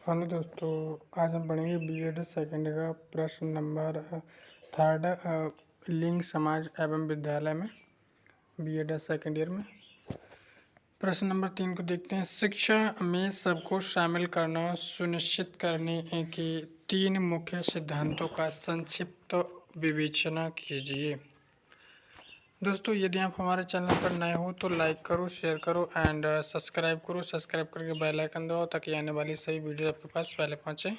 Hello दोस्तों, आज हम पढ़ेंगे बीएड सेकंड का प्रश्न नंबर थर्ड, लिंग समाज एवं विद्यालय में बीएड सेकंड ईयर में। प्रश्न नंबर 3 को देखते हैं। शिक्षा में सबको शामिल करना सुनिश्चित करने के 3 मुख्य सिद्धांतों का संक्षिप्त विवेचना कीजिए। दोस्तों, यदि आप हमारे चैनल पर नए हो तो लाइक करो, शेयर करो एंड सब्सक्राइब करो। सब्सक्राइब करके बेल आइकन दबाओ ताकि आने वाली सभी वीडियो आपके पास पहले पहुंचे।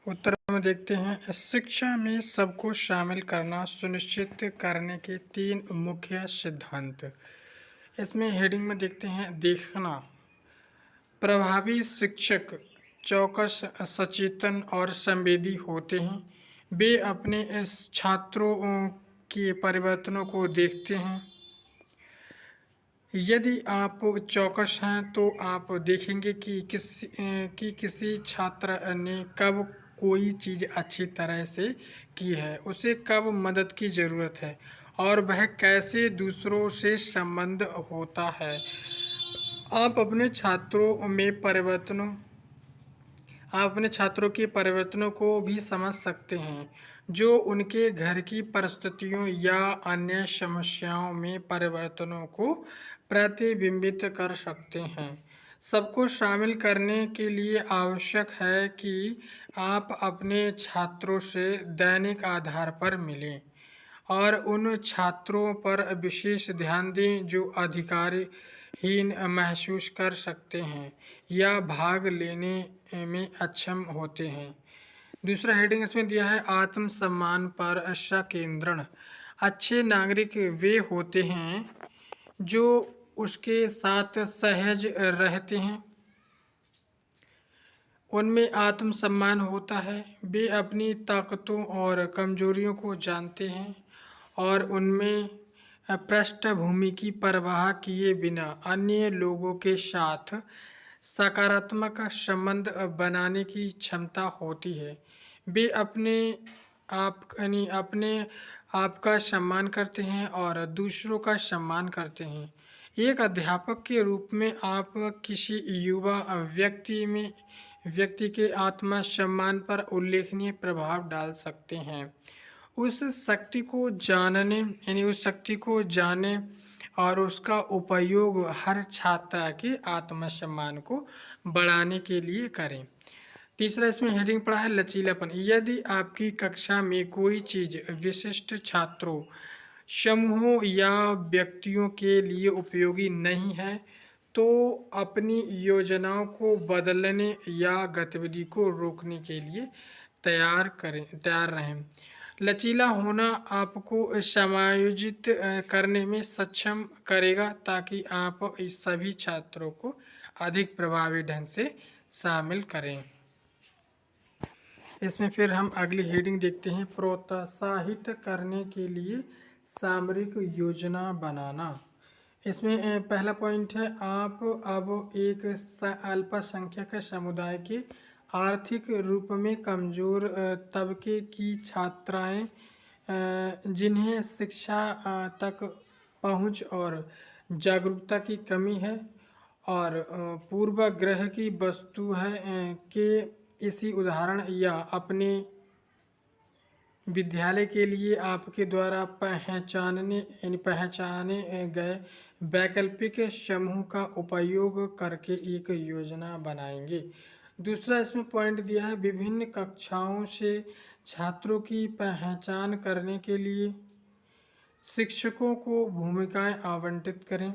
उत्तर में देखते हैं। शिक्षा में सबको शामिल करना सुनिश्चित करने के 3 मुख्य सिद्धांत। इसमें हेडिंग में देखते हैं देखना। प्रभावी शिक्षक चौकस, सचेतन और संवेदी होते हैं। वे अपने इस छात्रों के परिवर्तनों को देखते हैं। यदि आप चौकस हैं तो आप देखेंगे कि किसी छात्र ने कब कोई चीज़ अच्छी तरह से की है, उसे कब मदद की ज़रूरत है और वह कैसे दूसरों से संबंध होता है। आप अपने छात्रों के परिवर्तनों को भी समझ सकते हैं, जो उनके घर की परिस्थितियों या अन्य समस्याओं में परिवर्तनों को प्रतिबिंबित कर सकते हैं। सबको शामिल करने के लिए आवश्यक है कि आप अपने छात्रों से दैनिक आधार पर मिलें और उन छात्रों पर विशेष ध्यान दें जो अधिकारहीन महसूस कर सकते हैं या भाग लेने में अक्षम होते हैं। दूसरा हेडिंग इसमें दिया है आत्मसम्मान पर संकेंद्रण। अच्छे नागरिक वे होते हैं जो उसके साथ सहज रहते हैं, उनमें आत्मसम्मान होता है, वे अपनी ताकतों और कमजोरियों को जानते हैं और उनमें पृष्ठभूमि की परवाह किए बिना अन्य लोगों के साथ सकारात्मक संबंध बनाने की क्षमता होती है। वे अपने आप का सम्मान करते हैं और दूसरों का सम्मान करते हैं। एक अध्यापक के रूप में आप किसी युवा व्यक्ति के आत्मसम्मान पर उल्लेखनीय प्रभाव डाल सकते हैं। उस शक्ति को जाने और उसका उपयोग हर छात्र के आत्मसम्मान को बढ़ाने के लिए करें। तीसरा इसमें हेडिंग पड़ा है लचीलापन। यदि आपकी कक्षा में कोई चीज़ विशिष्ट छात्रों, समूहों या व्यक्तियों के लिए उपयोगी नहीं है तो अपनी योजनाओं को बदलने या गतिविधि को रोकने के लिए तैयार रहें। लचीला होना आपको समायोजित करने में सक्षम करेगा ताकि आप इस सभी छात्रों को अधिक प्रभावी ढंग से शामिल करें। इसमें फिर हम अगली हेडिंग देखते हैं प्रोत्साहित करने के लिए सामरिक योजना बनाना। इसमें पहला पॉइंट है आप अब एक अल्पसंख्यक समुदाय के आर्थिक रूप में कमज़ोर तबके की छात्राएं जिन्हें शिक्षा तक पहुंच और जागरूकता की कमी है और पूर्वाग्रह की वस्तु है के इसी उदाहरण या अपने विद्यालय के लिए आपके द्वारा पहचाने गए वैकल्पिक समूह का उपयोग करके एक योजना बनाएंगे। दूसरा इसमें पॉइंट दिया है विभिन्न कक्षाओं से छात्रों की पहचान करने के लिए शिक्षकों को भूमिकाएं आवंटित करें।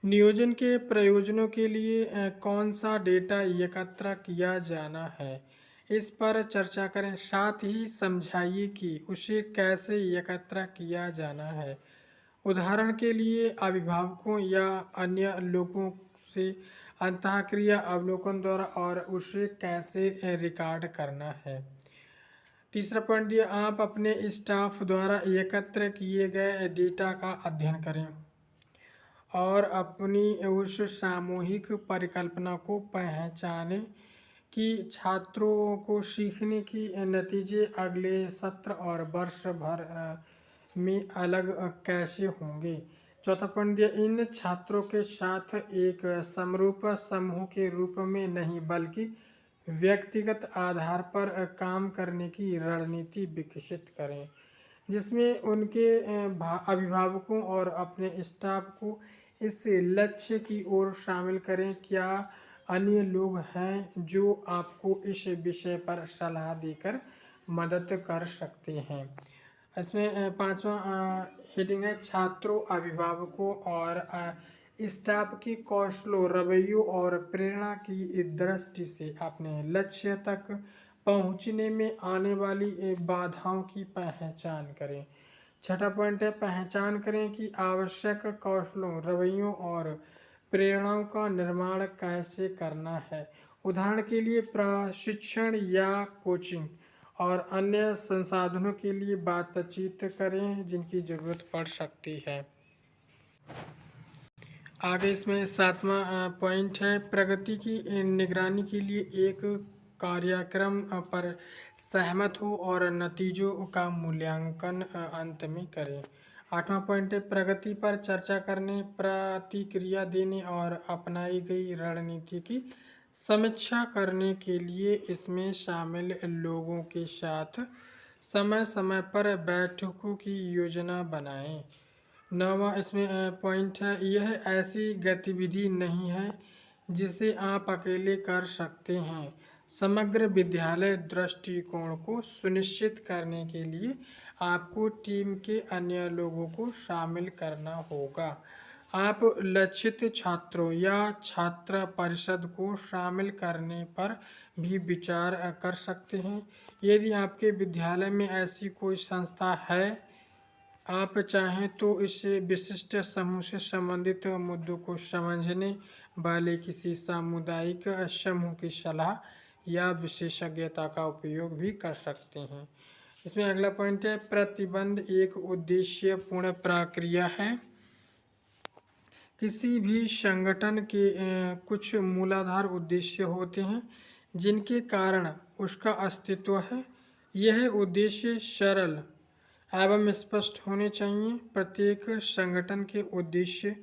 नियोजन के प्रयोजनों के लिए कौन सा डेटा एकत्र किया जाना है, इस पर चर्चा करें। साथ ही समझाइए कि उसे कैसे एकत्र किया जाना है। उदाहरण के लिए अभिभावकों या अन्य लोगों से अंतःक्रिया अवलोकन द्वारा और उसे कैसे रिकॉर्ड करना है। तीसरा पॉइंट दिया आप अपने स्टाफ द्वारा एकत्र किए गए डेटा का अध्ययन करें और अपनी उस सामूहिक परिकल्पना को पहचानें कि छात्रों को सीखने की नतीजे अगले सत्र और वर्ष भर में अलग कैसे होंगे। चौथा पॉइंट दिया, इन छात्रों के साथ एक समरूप समूह के रूप में नहीं बल्कि व्यक्तिगत आधार पर काम करने की रणनीति विकसित करें, जिसमें उनके अभिभावकों और अपने स्टाफ को इस लक्ष्य की ओर शामिल करें। क्या अन्य लोग हैं जो आपको इस विषय पर सलाह देकर मदद कर सकते हैं? इसमें पांचवा हेडिंग है, छात्रों, अभिभावकों और स्टाफ की कौशलों, रवैयों और प्रेरणा की दृष्टि से अपने लक्ष्य तक पहुंचने में आने वाली बाधाओं की पहचान करें। छठा पॉइंट है, पहचान करें कि आवश्यक कौशलों, रवैयों और प्रेरणाओं का निर्माण कैसे करना है। उदाहरण के लिए प्रशिक्षण या कोचिंग और अन्य संसाधनों के लिए बातचीत करें जिनकी ज़रूरत पड़ सकती है। आगे इसमें सातवां पॉइंट है, प्रगति की निगरानी के लिए एक कार्यक्रम पर सहमत हो और नतीजों का मूल्यांकन अंत में करें। आठवां पॉइंट है, प्रगति पर चर्चा करने, प्रतिक्रिया देने और अपनाई गई रणनीति की समीक्षा करने के लिए इसमें शामिल लोगों के साथ समय समय पर बैठकों की योजना बनाएं। नौवां इसमें पॉइंट है, यह ऐसी गतिविधि नहीं है जिसे आप अकेले कर सकते हैं। समग्र विद्यालय दृष्टिकोण को सुनिश्चित करने के लिए आपको टीम के अन्य लोगों को शामिल करना होगा। आप लक्षित छात्रों या छात्र परिषद को शामिल करने पर भी विचार कर सकते हैं। यदि आपके विद्यालय में ऐसी कोई संस्था है, आप चाहें तो इस विशिष्ट समूह से संबंधित मुद्दों को समझने वाले किसी सामुदायिक समूह की सलाह या विशेषज्ञता का उपयोग भी कर सकते हैं। इसमें अगला पॉइंट है, प्रतिबंध एक उद्देश्यपूर्ण प्रक्रिया है। किसी भी संगठन के कुछ मूलाधार उद्देश्य होते हैं जिनके कारण उसका अस्तित्व है। यह उद्देश्य सरल एवं स्पष्ट होने चाहिए। प्रत्येक संगठन के उद्देश्य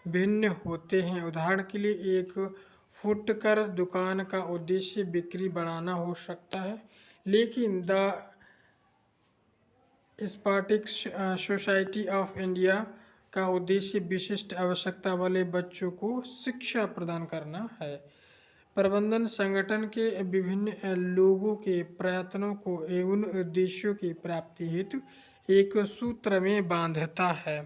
भिन्न होते हैं। उदाहरण के लिए एक फुटकर दुकान का उद्देश्य बिक्री बढ़ाना हो सकता है, लेकिन द स्पार्टिक्स सोसाइटी ऑफ इंडिया का उद्देश्य विशिष्ट आवश्यकता वाले बच्चों को शिक्षा प्रदान करना है। प्रबंधन संगठन के विभिन्न लोगों के प्रयत्नों को उन उद्देश्यों की प्राप्ति हेतु एक सूत्र में बांधता है।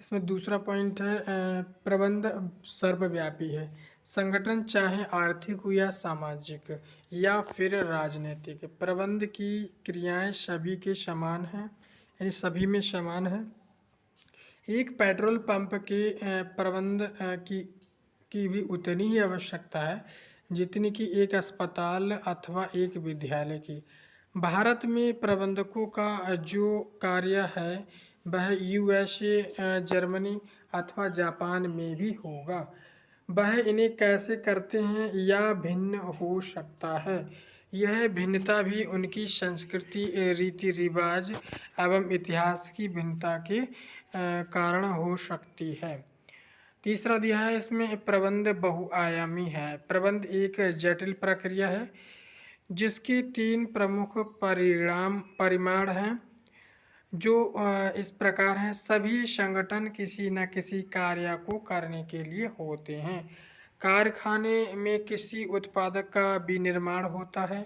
इसमें दूसरा पॉइंट है, प्रबंध सर्वव्यापी है। संगठन चाहे आर्थिक हो या सामाजिक या फिर राजनीतिक, प्रबंध की क्रियाएं सभी के समान हैं, यानी सभी में समान है। एक पेट्रोल पंप के प्रबंध की भी उतनी ही आवश्यकता है जितनी कि एक अस्पताल अथवा एक विद्यालय की। भारत में प्रबंधकों का जो कार्य है वह यूएसए, जर्मनी अथवा जापान में भी होगा। वह इन्हें कैसे करते हैं या भिन्न हो सकता है। यह भिन्नता भी उनकी संस्कृति, रीति रिवाज एवं इतिहास की भिन्नता के कारण हो सकती है। तीसरा दिया है इसमें, प्रबंध बहुआयामी है। प्रबंध एक जटिल प्रक्रिया है जिसके तीन प्रमुख परिमाण हैं जो इस प्रकार हैं। सभी संगठन किसी न किसी कार्य को करने के लिए होते हैं। कारखाने में किसी उत्पादक का विनिर्माण होता है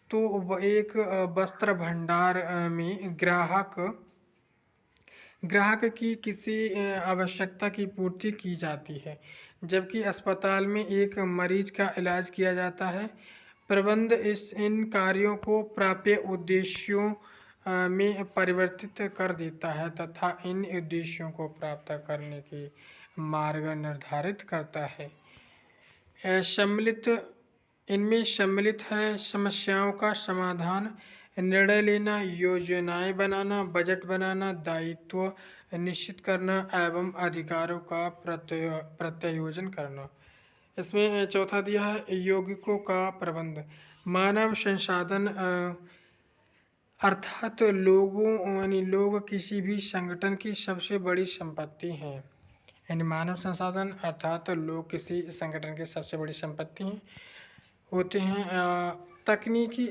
तो वह एक वस्त्र भंडार में ग्राहक की किसी आवश्यकता की पूर्ति की जाती है, जबकि अस्पताल में एक मरीज का इलाज किया जाता है। प्रबंध इन कार्यों को प्राप्य उद्देश्यों में परिवर्तित कर देता है तथा इन उद्देश्यों को प्राप्त करने के मार्ग निर्धारित करता है। इनमें सम्मिलित है समस्याओं का समाधान, निर्णय लेना, योजनाएं बनाना, बजट बनाना, दायित्व निश्चित करना एवं अधिकारों का प्रत्यायोजन करना। इसमें चौथा दिया है, यौगिकों का प्रबंध। मानव संसाधन अर्थात लोग किसी भी संगठन की सबसे बड़ी संपत्ति हैं। यानी मानव संसाधन अर्थात लोग किसी संगठन की सबसे बड़ी संपत्ति होते हैं। तकनीकी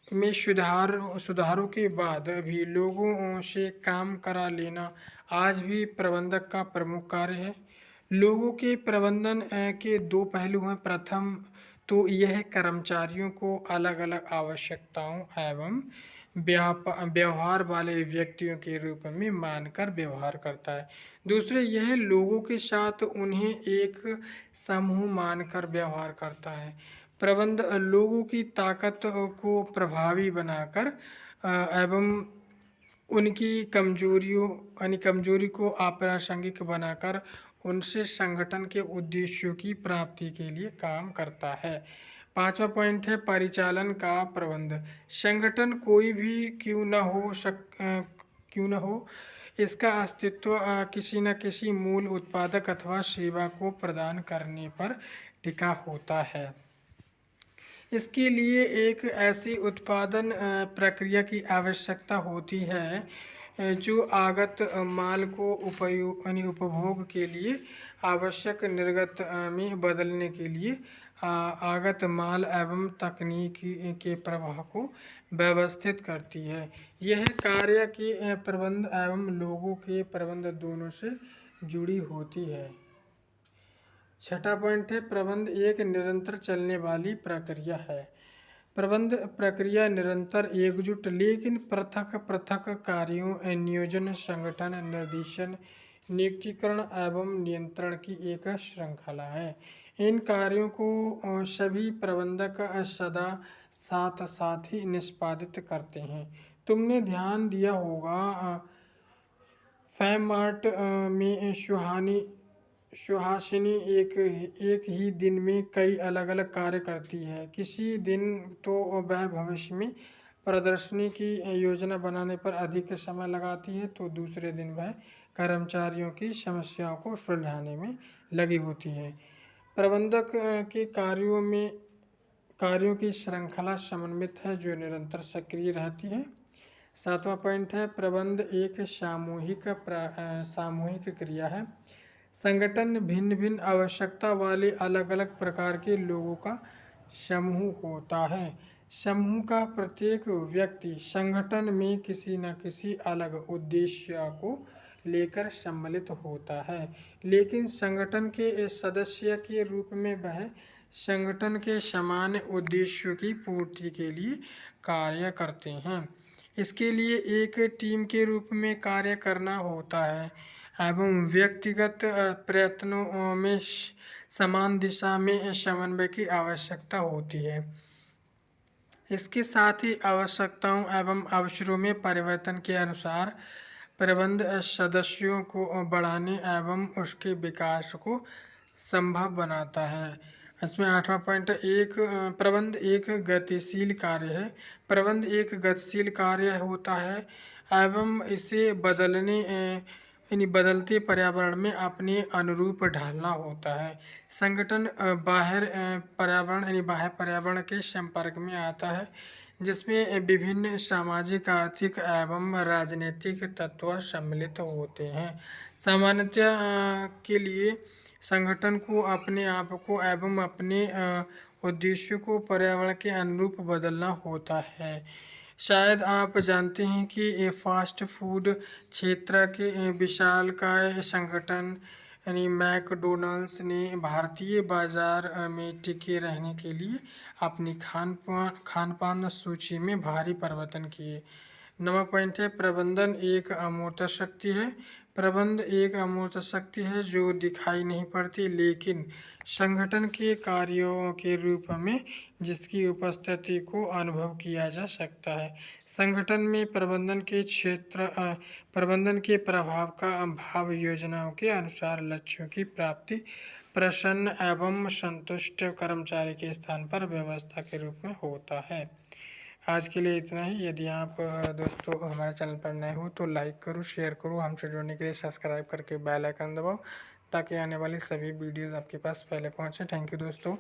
में सुधारों के बाद भी लोगों से काम करा लेना आज भी प्रबंधक का प्रमुख कार्य है। लोगों के प्रबंधन के दो पहलू हैं। प्रथम तो यह कर्मचारियों को अलग अलग आवश्यकताओं एवं व्यवहार वाले व्यक्तियों के रूप में मानकर व्यवहार करता है। दूसरे यह लोगों के साथ उन्हें एक समूह मानकर व्यवहार करता है। प्रबंध लोगों की ताकत को प्रभावी बनाकर एवं उनकी कमजोरी को अप्रासंगिक बनाकर उनसे संगठन के उद्देश्यों की प्राप्ति के लिए काम करता है। पांचवा पॉइंट है परिचालन का प्रबंध। संगठन कोई भी क्यों न हो, इसका अस्तित्व किसी न किसी मूल उत्पादक अथवा सेवा को प्रदान करने पर टिका होता है। इसके लिए एक ऐसी उत्पादन प्रक्रिया की आवश्यकता होती है जो आगत माल को उपभोग के लिए आवश्यक निर्गत में बदलने के लिए आगत माल एवं तकनीकी के प्रवाह को व्यवस्थित करती है। यह कार्य के प्रबंध एवं लोगों के प्रबंध दोनों से जुड़ी होती है। छठा पॉइंट है प्रबंध एक निरंतर चलने वाली प्रक्रिया है। प्रबंध प्रक्रिया निरंतर एकजुट लेकिन पृथक पृथक कार्यों नियोजन संगठन निर्देशन नियुक्तिकरण एवं नियंत्रण की एक श्रृंखला है। इन कार्यों को सभी प्रबंधक सदा साथ ही निष्पादित करते हैं। तुमने ध्यान दिया होगा फैमार्ट में सुहासिनी एक ही दिन में कई अलग अलग कार्य करती है। किसी दिन तो वह भविष्य में प्रदर्शनी की योजना बनाने पर अधिक समय लगाती है, तो दूसरे दिन वह कर्मचारियों की समस्याओं को सुलझाने में लगी होती है। प्रबंधक के कार्यों की श्रृंखला समन्वित है जो निरंतर सक्रिय रहती है। सातवां पॉइंट है प्रबंध एक सामूहिक क्रिया है। संगठन भिन्न भिन्न आवश्यकता वाले अलग अलग प्रकार के लोगों का समूह होता है। समूह का प्रत्येक व्यक्ति संगठन में किसी न किसी अलग उद्देश्य को लेकर सम्मिलित होता है, लेकिन संगठन के सदस्य के रूप में वह संगठन के सामान्य उद्देश्यों की पूर्ति के लिए कार्य करते हैं। इसके लिए एक टीम के रूप में कार्य करना होता है एवं व्यक्तिगत प्रयत्नों में समान दिशा में समन्वय की आवश्यकता होती है। इसके साथ ही आवश्यकताओं एवं अवसरों में परिवर्तन के अनुसार प्रबंध सदस्यों को बढ़ाने एवं उसके विकास को संभव बनाता है। इसमें आठवां पॉइंट प्रबंध एक गतिशील कार्य है। प्रबंध एक गतिशील कार्य होता है एवं इसे बदलते पर्यावरण में अपने अनुरूप ढालना होता है। संगठन बाह्य पर्यावरण के संपर्क में आता है जिसमें विभिन्न सामाजिक आर्थिक एवं राजनीतिक तत्व सम्मिलित होते हैं। सामान्यतः के लिए संगठन को अपने आप को एवं अपने उद्देश्यों को पर्यावरण के अनुरूप बदलना होता है। शायद आप जानते हैं कि फास्ट फूड क्षेत्र के विशालकाय संगठन यानी मैकडॉनल्ड्स ने भारतीय बाजार में टिके रहने के लिए अपनी खान पान सूची में भारी परिवर्तन किए। नवा पॉइंट है प्रबंधन एक अमूर्त शक्ति है। प्रबंध एक अमूर्त शक्ति है जो दिखाई नहीं पड़ती लेकिन संगठन के कार्यों के रूप में जिसकी उपस्थिति को अनुभव किया जा सकता है। संगठन में प्रबंधन के प्रभाव का भाव योजनाओं के अनुसार लक्ष्यों की प्राप्ति प्रसन्न एवं संतुष्ट कर्मचारी के स्थान पर व्यवस्था के रूप में होता है। आज के लिए इतना ही। यदि आप दोस्तों हमारे चैनल पर नए हो तो लाइक करो, शेयर करो, हमसे जुड़ने के लिए सब्सक्राइब करके बेल आइकन दबाओ ताकि आने वाली सभी वीडियोस आपके पास पहले पहुंचे। थैंक यू दोस्तों।